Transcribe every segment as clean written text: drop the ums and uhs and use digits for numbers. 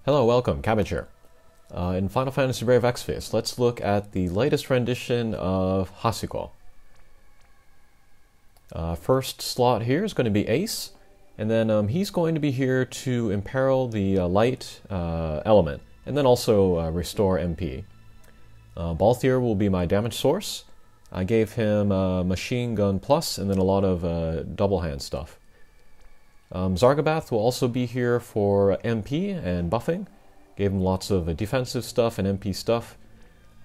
Hello, welcome, Cabbage here. In Final Fantasy Brave Exvius, let's look at the latest rendition of Hasiko. First slot here is going to be Ace, and then he's going to be here to imperil the light element, and then also restore MP. Balthier will be my damage source. I gave him Machine Gun Plus, and then a lot of double hand stuff. Zargabath will also be here for MP and buffing. Gave him lots of defensive stuff and MP stuff.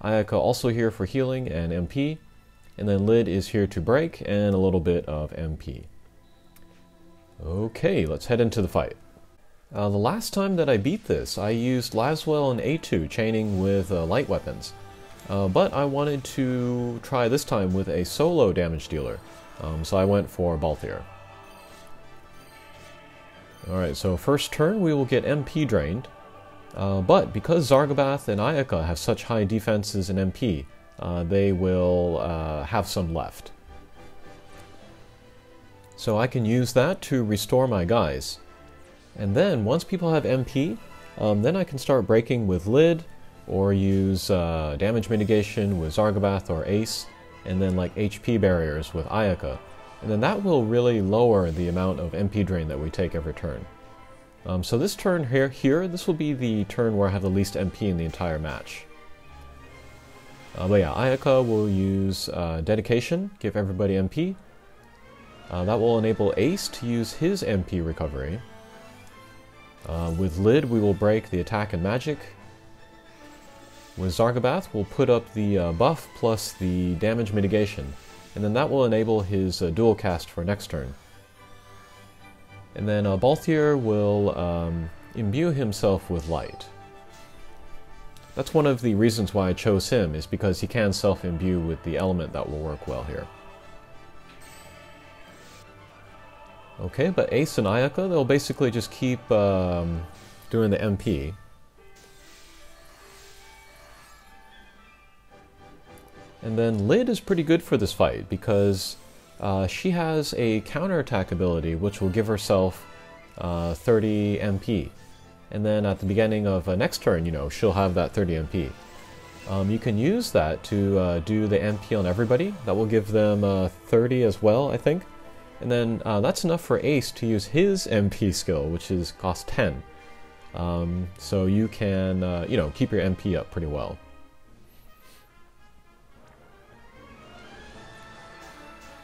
Ayaka also here for healing and MP. And then Lid is here to break and a little bit of MP. Okay, let's head into the fight. The last time that I beat this, I used Laswell and A2 chaining with light weapons. But I wanted to try this time with a solo damage dealer. So I went for Balthier. Alright, so first turn we will get MP drained, but because Zargabath and Ayaka have such high defenses and MP, they will have some left. So I can use that to restore my guys. And then, once people have MP, then I can start breaking with Lid, or use damage mitigation with Zargabath or Ace, and then like HP barriers with Ayaka. And then that will really lower the amount of MP drain that we take every turn. So this turn here, this will be the turn where I have the least MP in the entire match. But yeah, Ayaka will use Dedication, give everybody MP. That will enable Ace to use his MP recovery. With Lid, we will break the attack and magic. With Zargabath, we'll put up the buff plus the damage mitigation. And then that will enable his dual cast for next turn. And then Balthier will imbue himself with light. That's one of the reasons why I chose him, is because he can self-imbue with the element that will work well here. Okay, but Ace and Ayaka, they'll basically just keep doing the MP. And then Lid is pretty good for this fight because she has a counterattack ability which will give herself 30 MP. And then at the beginning of next turn, you know, she'll have that 30 MP. You can use that to do the MP on everybody. That will give them 30 as well, I think. And then that's enough for Ace to use his MP skill, which is cost 10. So you can, you know, keep your MP up pretty well.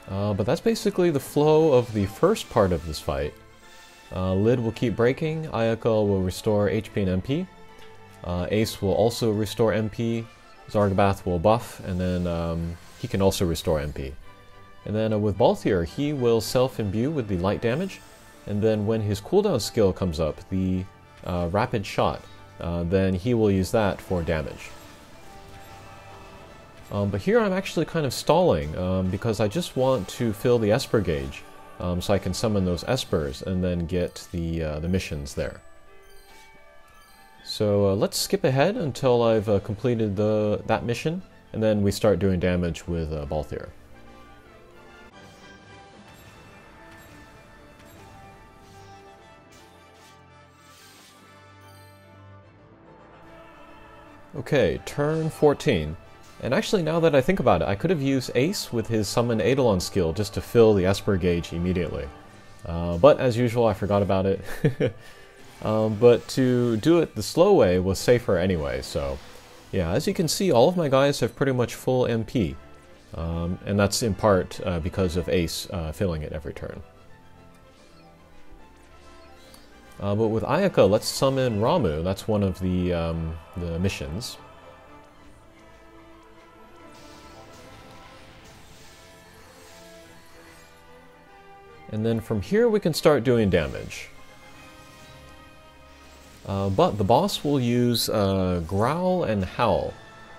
But that's basically the flow of the first part of this fight. Lid will keep breaking, Ayaka will restore HP and MP, Ace will also restore MP, Zargabath will buff, and then he can also restore MP. And then with Balthier, he will self-imbue with the light damage, and then when his cooldown skill comes up, the rapid shot, then he will use that for damage. But here I'm actually kind of stalling because I just want to fill the Esper gauge so I can summon those Espers and then get the missions there. So let's skip ahead until I've completed that mission, and then we start doing damage with Balthier. Okay, turn 14. And actually, now that I think about it, I could have used Ace with his Summon Eidolon skill just to fill the Esper gauge immediately. But as usual, I forgot about it. But to do it the slow way was safer anyway, so... Yeah, as you can see, all of my guys have pretty much full MP. And that's in part because of Ace filling it every turn. But with Ayaka, let's summon Ramuh. That's one of the missions. And then from here we can start doing damage. But the boss will use Growl and Howl.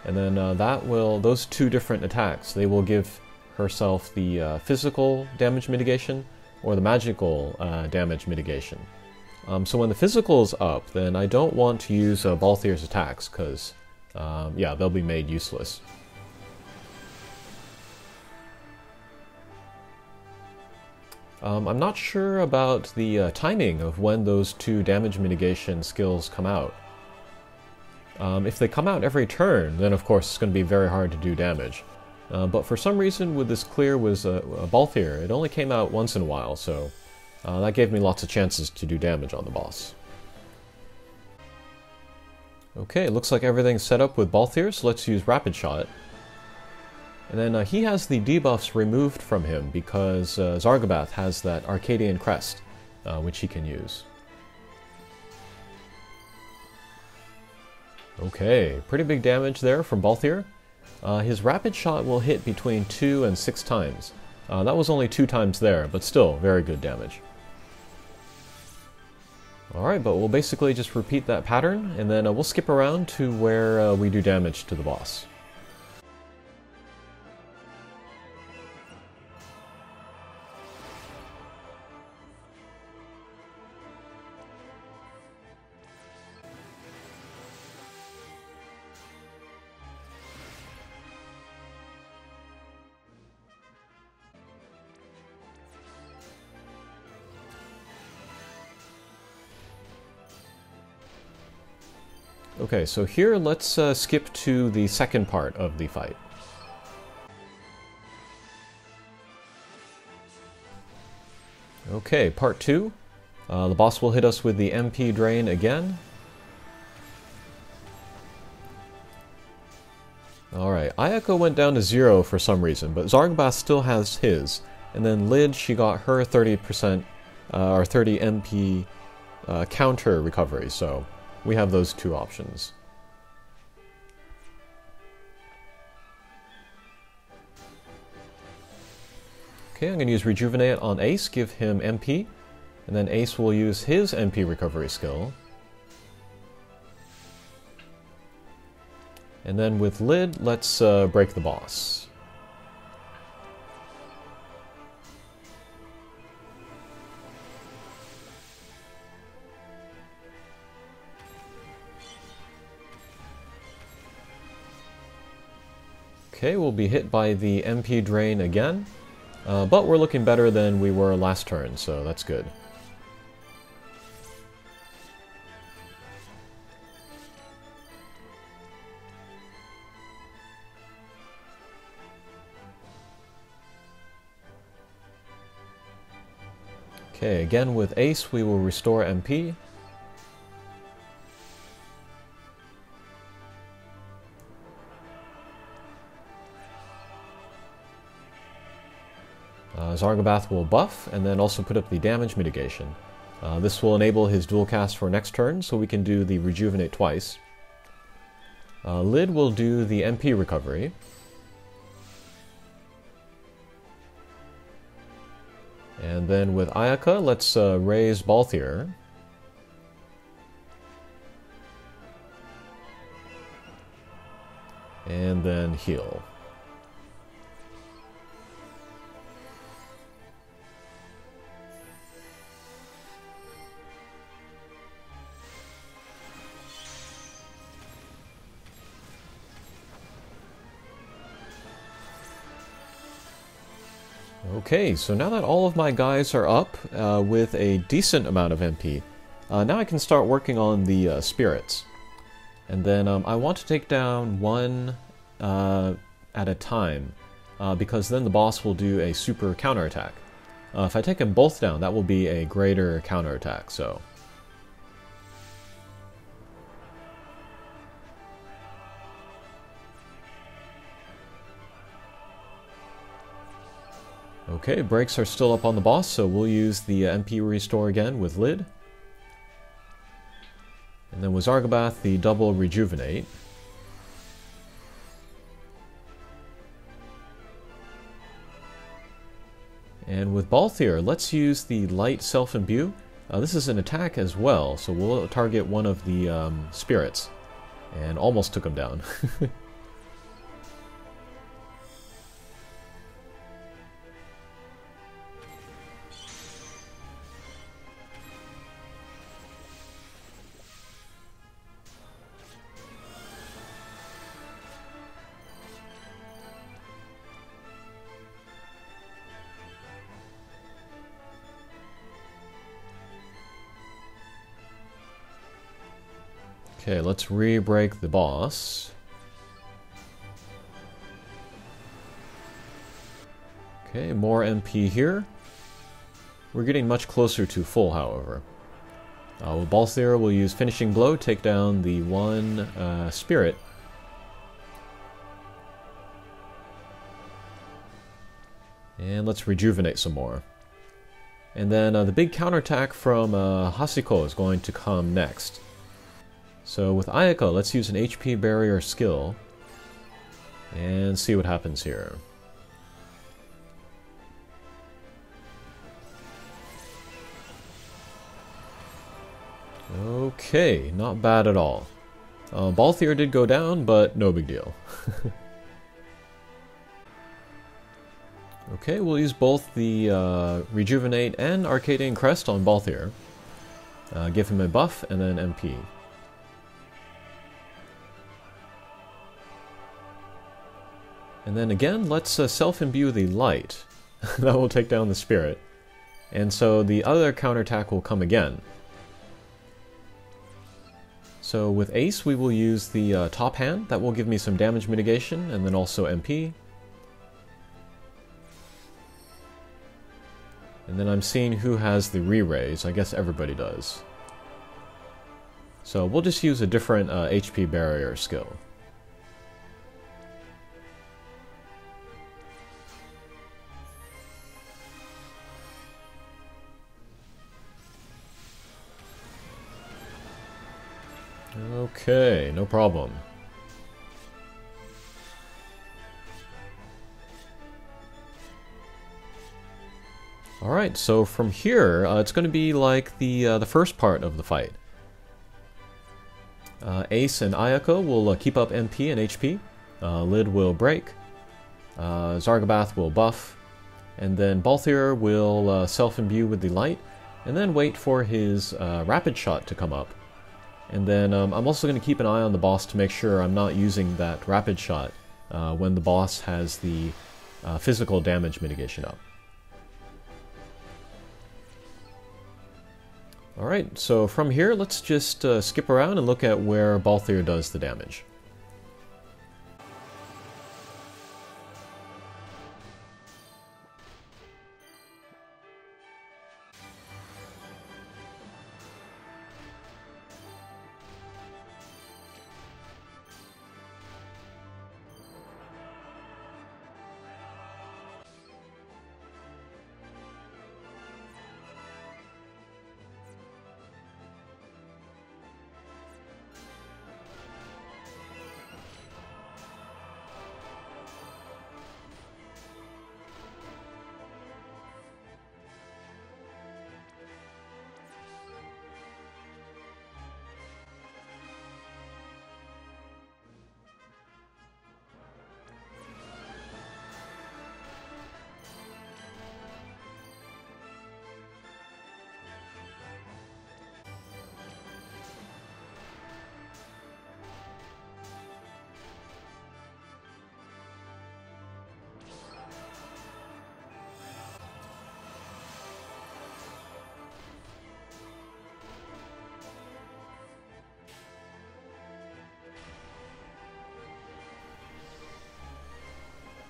And then those two different attacks, they will give herself the physical damage mitigation or the magical damage mitigation. So when the physical is up, then I don't want to use Balthier's attacks, because, yeah, they'll be made useless. I'm not sure about the timing of when those two damage mitigation skills come out. If they come out every turn, then of course it's going to be very hard to do damage. But for some reason with this clear was a Balthier, it only came out once in a while, so that gave me lots of chances to do damage on the boss. Okay, looks like everything's set up with Balthier, so let's use Rapid Shot. And then he has the debuffs removed from him because Zargabath has that Arcadian Crest, which he can use. Okay, pretty big damage there from Balthier. His Rapid Shot will hit between 2 and 6 times. That was only 2 times there, but still very good damage. Alright, but we'll basically just repeat that pattern, and then we'll skip around to where we do damage to the boss. Okay, so here let's skip to the second part of the fight. Okay, part 2. The boss will hit us with the MP drain again. Alright, Ayako went down to 0 for some reason, but Zargabath still has his. And then Lid, she got her 30% or 30 MP counter recovery, so we have those 2 options. Okay, I'm going to use Rejuvenate on Ace, give him MP, and then Ace will use his MP recovery skill. And then with Lid, let's break the boss. Okay, we'll be hit by the MP drain again, but we're looking better than we were last turn, so that's good. Okay, again with Ace we will restore MP. Zargabath will buff, and then also put up the damage mitigation. This will enable his dual cast for next turn, so we can do the Rejuvenate twice. Lid will do the MP recovery. And then with Ayaka, let's raise Balthier. And then heal. Okay, so now that all of my guys are up with a decent amount of MP, now I can start working on the spirits. And then I want to take down one at a time, because then the boss will do a super counterattack. If I take them both down, that will be a greater counterattack, so... Okay, brakes are still up on the boss, so we'll use the MP restore again with Lid. And then with Zargabath, the double rejuvenate. And with Balthier, let's use the light self-imbue. This is an attack as well, so we'll target one of the spirits. And almost took him down. Okay, let's re-break the boss. Okay, more MP here. We're getting much closer to full, however. With Balthier, we'll use Finishing Blow, take down the one spirit. And let's rejuvenate some more. And then the big counterattack from Hasiko is going to come next. So with Ayaka, let's use an HP barrier skill and see what happens here. Okay, not bad at all. Balthier did go down, but no big deal. Okay, we'll use both the Rejuvenate and Arcadian Crest on Balthier. Give him a buff and then MP. And then again, let's self-imbue the light. That will take down the spirit. And so the other counterattack will come again. So with Ace, we will use the top hand. That will give me some damage mitigation and then also MP. And then I'm seeing who has the re-raise. I guess everybody does. So we'll just use a different HP barrier skill. Okay, no problem. Alright, so from here, it's going to be like the first part of the fight. Ace and Ayaka will keep up MP and HP. Lid will break. Zargabath will buff. And then Balthier will self-imbue with the light. And then wait for his rapid shot to come up. And then I'm also going to keep an eye on the boss to make sure I'm not using that rapid shot when the boss has the physical damage mitigation up. Alright, so from here, let's just skip around and look at where Balthier does the damage.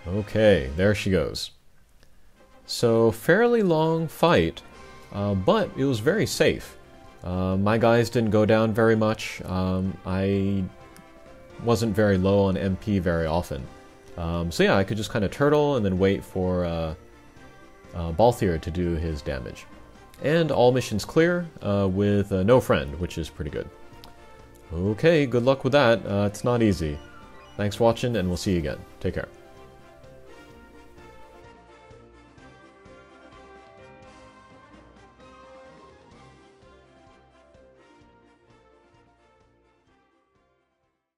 Okay, there she goes. So, fairly long fight, but it was very safe. My guys didn't go down very much. I wasn't very low on MP very often. So yeah, I could just kind of turtle and then wait for Balthier to do his damage. And all missions clear with no friend, which is pretty good. Okay, good luck with that. It's not easy. Thanks for watching, and we'll see you again. Take care.